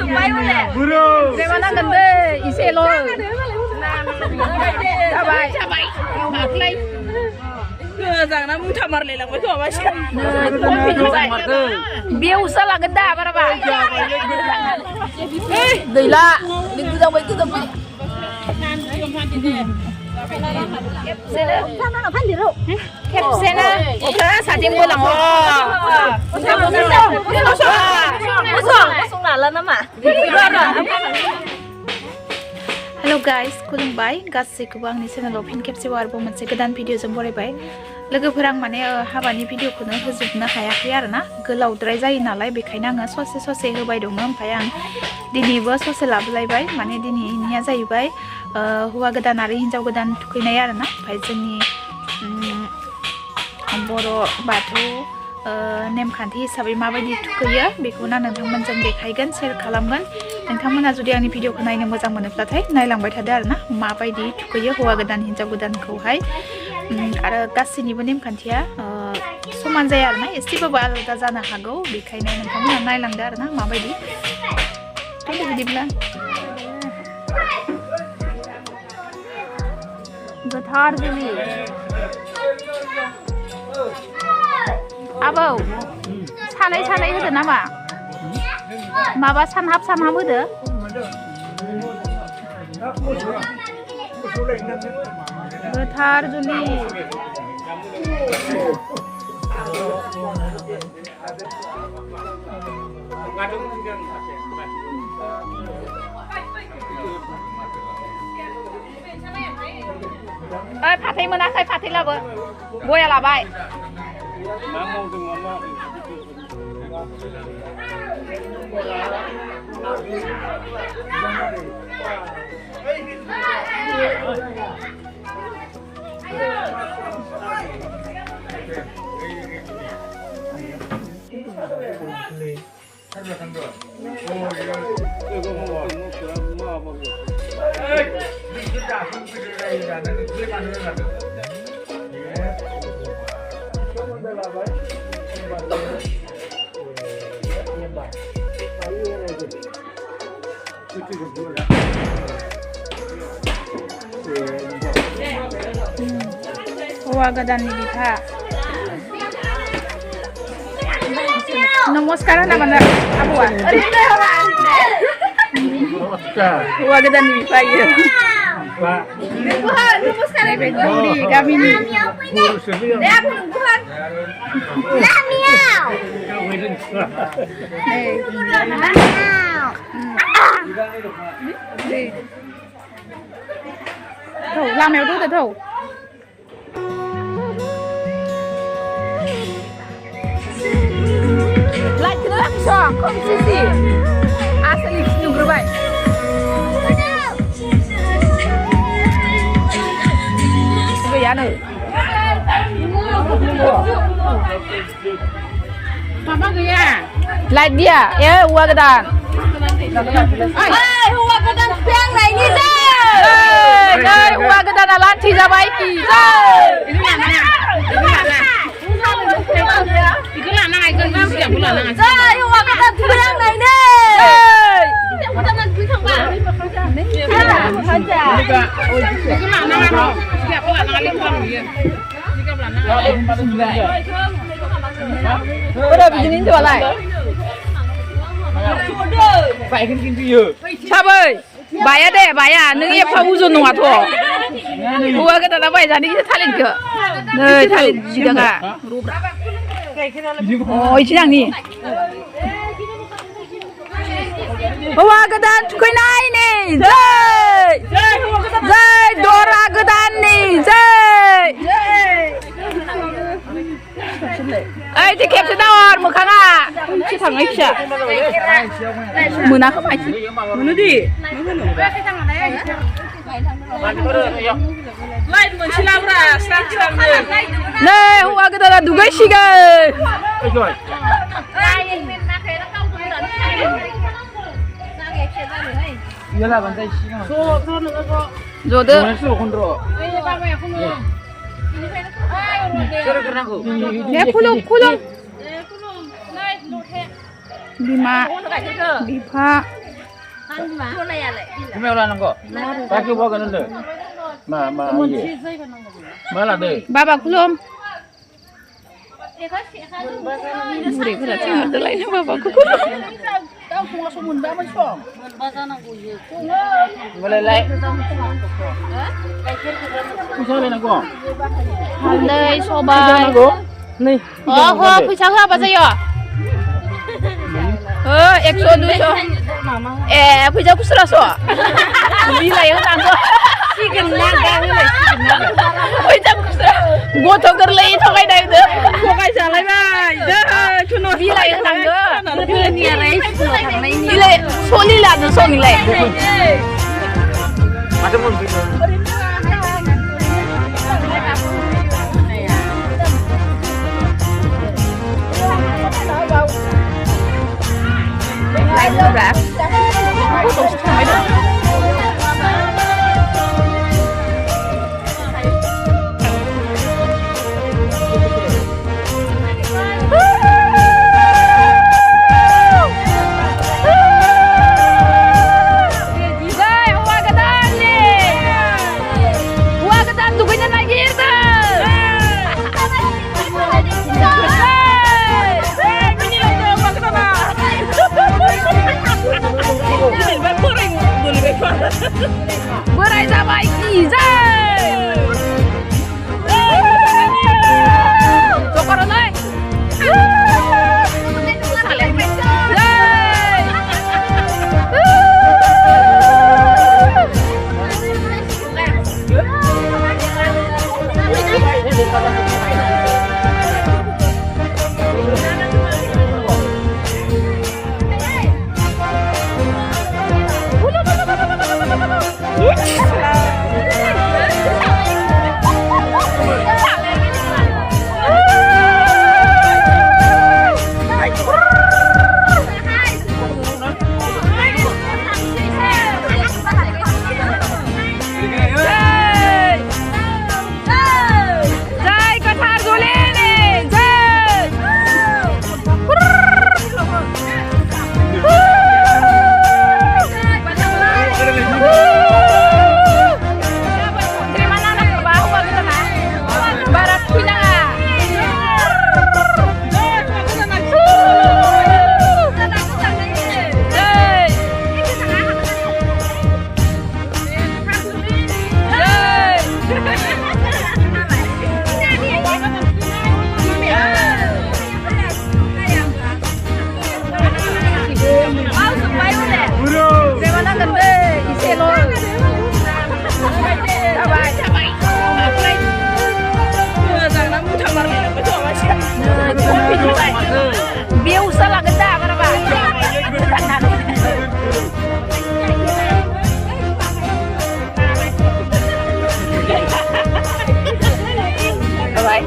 Demanangan ise lo. Cabai. Maklay. Jangan namun camar lelang betul masih. Biar usah lah geda berapa. Gila, itu sampai itu sampai. Kepsena, oke, sajeng pulang. Kosong lah nama. Hello guys, खुलुमबाय गासैखौबो आंनि चेनेलाव फिन खेबसेबाव आरोबाव मोनसे गोदान भिडिअजों बरायबाय लोगोफोरा आं माने हाबानि भिडिअखौनो होजोबनो हायाखै आरोना गोलावद्राय जायो नालाय बेखायनो आङो ससे होबाय दङ ओमफ्राय आं दिनैबो ससे लाबोलायबाय माने दिनैनिया जाहैबाय हौवा गोदान आरो हिन्जाव गोदान थुखैनाय आरोना ओमफ्राय जोंनि बर' बाथौ नेमखान्थि हिसाबै माबायदि थुखैयो बेखौनो नोंथांमोनजों देखायगोन शेयार खालामगोन नोंथांमोना जुदि आंनि भिडिअखौ नायनो मोजां मोनोब्लाथाय नायलांबाय थादो आरोना माबायदि थुखैयो हौवा गोदान हिन्जाव गोदानखौहाय आरो गासैनिबो नेमखान्थिया समान जाया आरोना एसेबाबो आलादा जानो हागौ बेखायनो नोंथांमोना नायलांदो आरोना माबायदि बिदिब्ला गोथार जुलि आबौ सानै होदो नामा माबा सानहाब होदो गोथार जुलि फाथै मोनाखै फाथै लाबो बया लाबाय हौवा गोदाननि बिफा नमस्कार होना मानो आबौआ हौवा गोदाननि बिफा इयो नमस्कार गौरी गामिनि लामायाव दोदो थौ लाइटखौनो लाखिस' खोमसिसि आसोलि नुग्रोबाय गैयानो माबा गैया लाइट गैया हौवा गोदान हौवा गोदान थुखैहांनायनि नै हौवा गोदाना लान्थि जाबाय कि साबै बाया दे बाया नों एफा उजन नङाथ' हौवा गोदाना बायजानो थालिरखौ नै थालिर जिगाङा इदि आंनि हौवा गोदान थुखैनाय नै जै दरा गोदाननि जै ओइ दे खेबसे दावर मोखाङा खनसे थाङै फिसा मोनाखै माइथि मोनोदि लाइट मोनसे लाब्रा नै हौवा गोदाना दुगैसिगोन जदो खुलुम बिमा बिफा Kemana nangko? Kaki bawa kan anda? Ma iya. Malah deh. Baba kulum. Buri berarti ada lainnya baba kulum. Boleh like. Misalnya nangko. Handai sobai. Nangko. Nih. Oh, pizza apa sih ya? 100 200 pizza ku 100 bila yang tanggo chicken naga ini pizza ku 100 goto gerlei thokai dai de thokai salai bai de chuno bila yang tanggo ni rai ile soli la de soli lai Macam mana? Lại nữa rạp cuối cùng sẽ phải được Berai sama iki zai. Cokor naik. Biar usah lah kita berapa? Bye.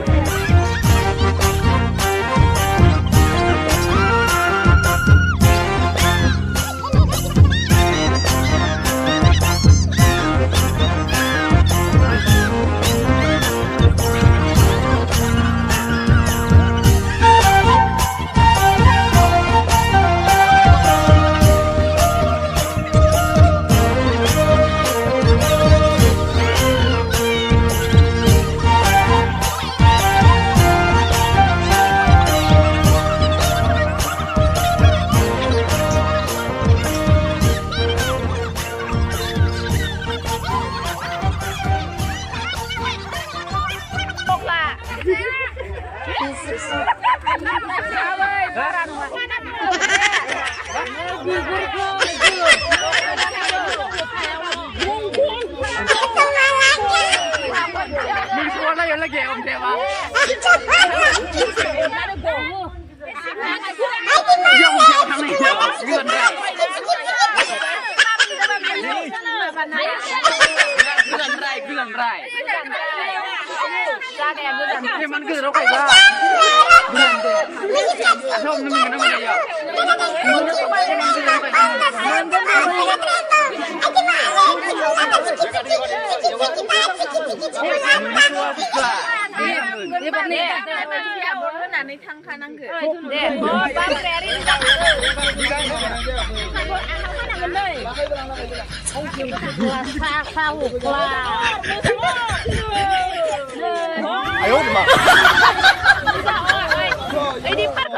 Emang ke rokok ba? Không nên mình nó mà đây à? 哎呦我的妈！ 哎，你快个！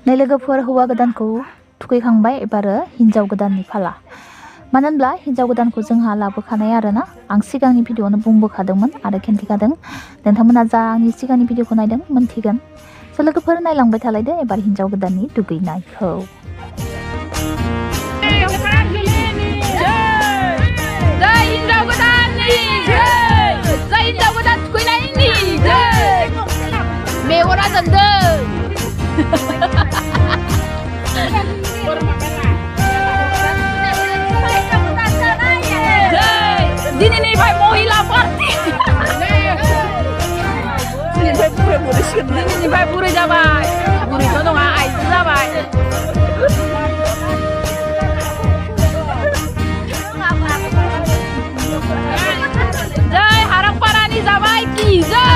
नै लोगोफोर हौवा गोदानखौ थुखैखांबाय एबारो हिन्जाव गोदाननि फाला मानो होनब्ला हिन्जाव गोदानखौ जोंहा लाबोखानाय आरोना आं सिगांनि भिडिअआवनो बुंबोखादोंमोन आरो खिन्थिखादों नोंथांमोना जा आंनि सिगांनि भिडिअखौ नायदों मोनथिगोन स' लोगोफोर नायलांबाय थालायदो एबार हिन्जाव गोदाननि दुगैनायखौ मेगना जोंदों दिनैनिफ्राय महिला पार्टि दिनैनिफ्राय बुरै जाबाय बुरैथ' नङा आइजो जाबाय जै हारांपारानि जाबाय कि जै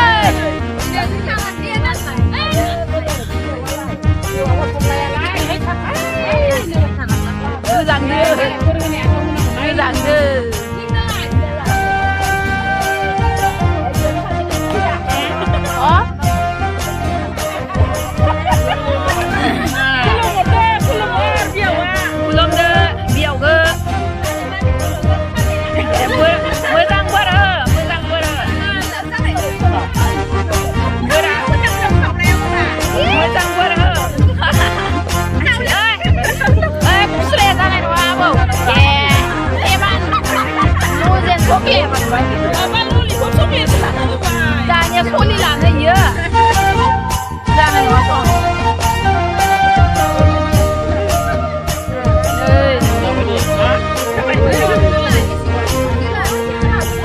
Danya soli lange ya. Jangan ngosong.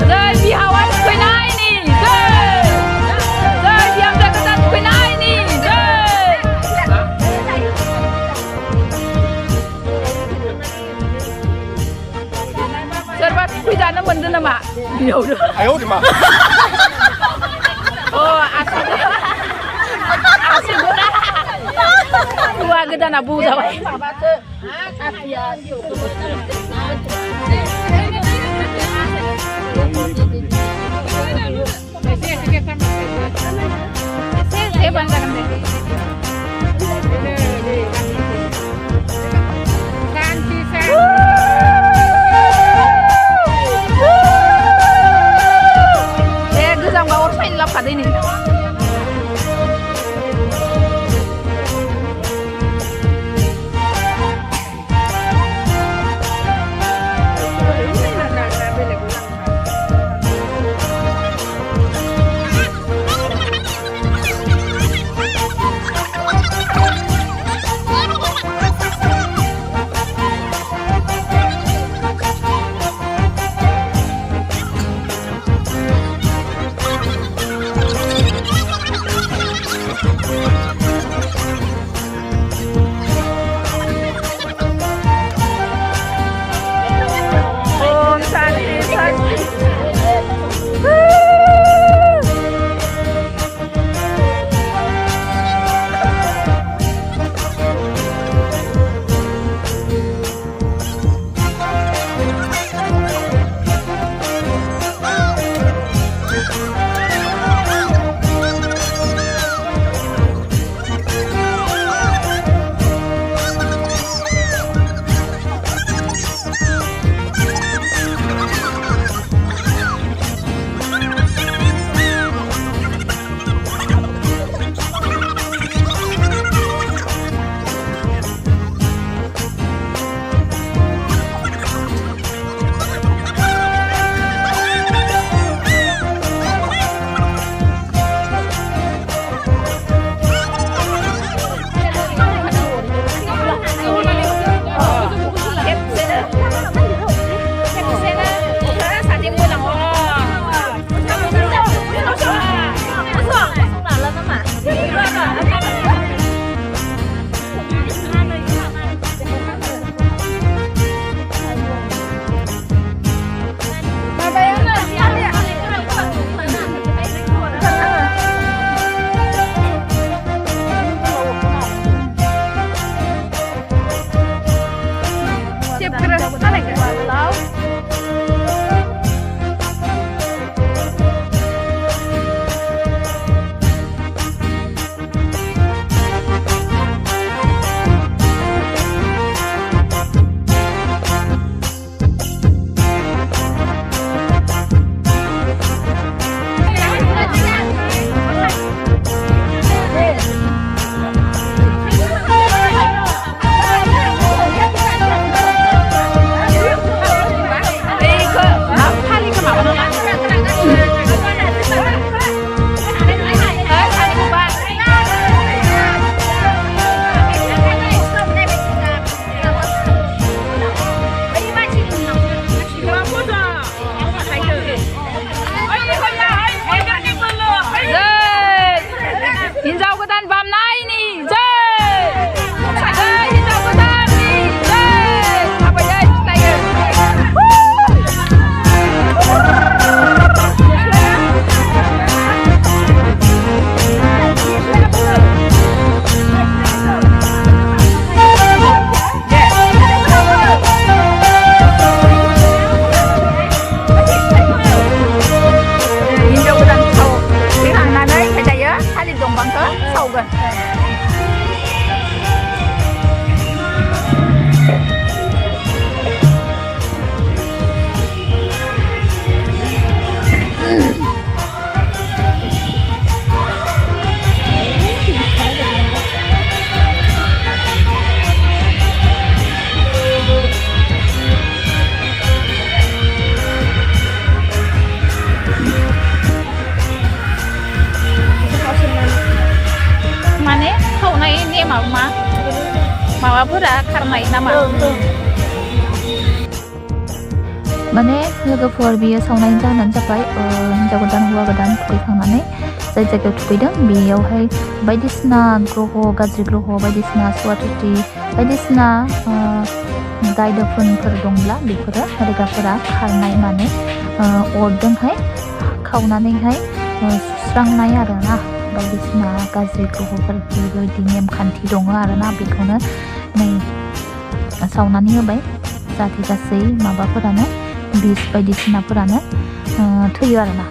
Dai bihawan kuinai ni. Dai. Dai biam dah ketat kuinai ni. Dai. Serba kuijana mende nama. Ya udah. Ayo di mana? Oh, asik. Asik benar. Tua gedan abu jawai. Saya banggakan deh. Pada ini. खारनाय नामा माने लोगोफोर बियो सावनायनि जाहोनानो जाबाय हिन्जाव गोदान हौवा गोदान थुखैखांनानै जाय जायगायाव थुखैदों बेयावहाय बायदिसिना ग्रह गाज्रि ग्रह बायदिसिना सुवा सुथि बायदिसिना दायदोफोनफोर दंब्ला बेफोरो रेगाफोरा खारनाय माने अरजोंहाय खावनानैहाय सुस्रांनाय आरोना बायदिसिना गाज्रि ग्रहफोर बेबायदि नेमखान्थि दङ आरोना बेखौनो नै सावनानै होबाय जाहाथे गासै माबाफोरानो बिस बायदिसिनाफोरानो थैयो आरोना